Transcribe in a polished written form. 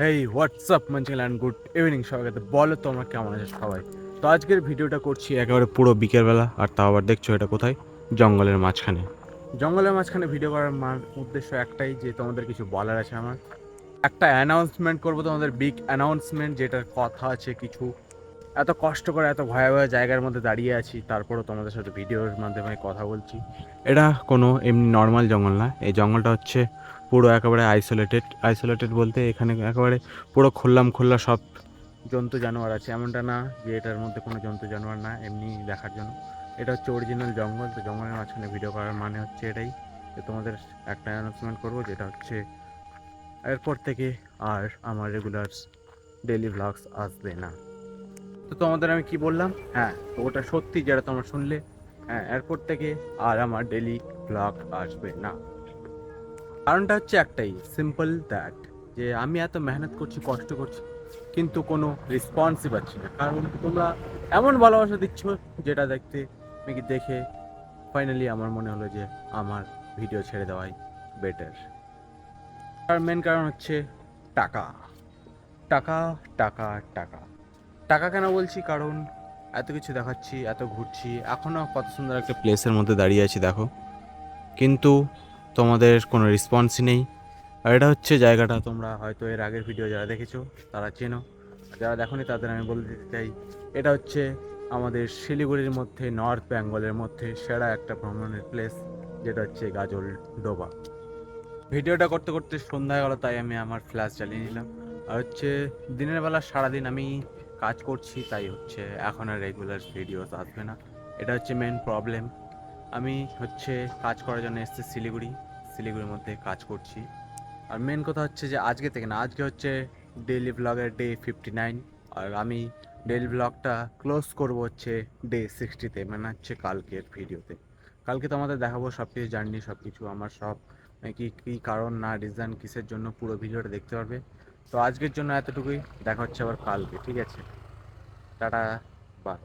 হেই WhatsApp মানচিল and good evening সবাইকে। বলো তোমরা কেমন আছো সবাই? তো আজকের ভিডিওটা করছি একেবারে পুরো বিকেলবেলা, আর তাও আবার দেখছো এটা কোথায়? জঙ্গলের মাঝখানে। জঙ্গলের মাঝখানে ভিডিও করার উদ্দেশ্য একটাই, যে তোমাদের কিছু বলার আছে আমার। একটা অ্যানাউন্সমেন্ট করবো তোমাদের, বিগ অ্যানাউন্সমেন্ট, যেটার কথা আছে কিছু। এত কষ্ট করে এত ভয়াবহ জায়গার মধ্যে দাঁড়িয়ে আছি, তারপরও তোমাদের সাথে ভিডিওর মাধ্যমে কথা বলছি। এটা কোনো এমনি নর্মাল জঙ্গল না, এই জঙ্গলটা হচ্ছে পুরো একেবারে আইসোলেটেড বলতে এখানে একেবারে পুরো খোলা সব জন্তু জানোয়ার আছে। এমনটা না যে এটার মধ্যে কোনো জন্তু জানোয়ার না, এমনি দেখার জন্য। এটা হচ্ছে অরিজিনাল জঙ্গল। তো জঙ্গলের মাঝখানে ভিডিও করার মানে হচ্ছে এটাই, যে তোমাদের একটা অ্যানাউন্সমেন্ট করবো, যেটা হচ্ছে এরপর থেকে আর আমার রেগুলার ডেইলি ভ্লগস আসবে না। তো তোমাদের আমি কি বললাম? হ্যাঁ, তো ওটা সত্যি যেটা তোমরা শুনলে। হ্যাঁ, এরপর থেকে আর আমার ডেইলি ব্লগ আসবে না। কারণটা হচ্ছে একটাই, সিম্পল দ্যাট, যে আমি এত মেহনত করছি, কষ্ট করছি, কিন্তু কোনো রেসপন্সই পাচ্ছি না। কারণ তোমরা এমন ভালোবাসা দিচ্ছ, যেটা দেখে ফাইনালি আমার মনে হলো যে আমার ভিডিও ছেড়ে দেওয়াই বেটার। আর মেন কারণ হচ্ছে টাকা। টাকা, টাকা, টাকা। টাকা কেন বলছি? কারণ এত কিছু দেখাচ্ছি, এত ঘুরছি, এখনও কত সুন্দর একটা প্লেসের মধ্যে দাঁড়িয়ে আছি দেখো, কিন্তু তোমাদের কোনো রেসপন্সই নেই। আর এটা হচ্ছে জায়গাটা, তোমরা হয়তো এর আগের ভিডিও যারা দেখেছো তারা চেনো, যারা দেখোনি তাদের আমি বলে দিতে চাই, এটা হচ্ছে আমাদের শিলিগুড়ির মধ্যে, নর্থ বেঙ্গলের মধ্যে সেরা একটা ভ্রমণের প্লেস, যেটা হচ্ছে গাজল ডোবা। ভিডিওটা করতে করতে সন্ধ্যা গেল, তাই আমি আমার ফ্ল্যাশ জ্বালিয়ে নিলাম। আর হচ্ছে দিনের বেলা সারাদিন আমি কাজ করছি, তাই হচ্ছে এখন আর রেগুলার ভিডিওস আসবে না। এটা হচ্ছে মেন প্রবলেম। আমি হচ্ছে কাজ করার জন্য এসেছি শিলিগুড়ির মধ্যে কাজ করছি। আর মেন কথা হচ্ছে যে আজকে থেকে না, আজকে হচ্ছে ডেইলি ব্লগের ডে 59। আর আমি ডেইলি ব্লগটা ক্লোজ করবো হচ্ছে ডে 60-তে, মানে হচ্ছে কালকের ভিডিওতে। কালকে তোমাদের দেখাবো সব কিছু, জার্নি সব কিছু, আমার সব কি কী কারণ না রিজন কিসের জন্য, পুরো ভিডিওটা দেখতে পারবে। তো আজকের জন্য এতটুকুই, দেখা হচ্ছে আবার কালকে, ঠিক আছে? Tata, by.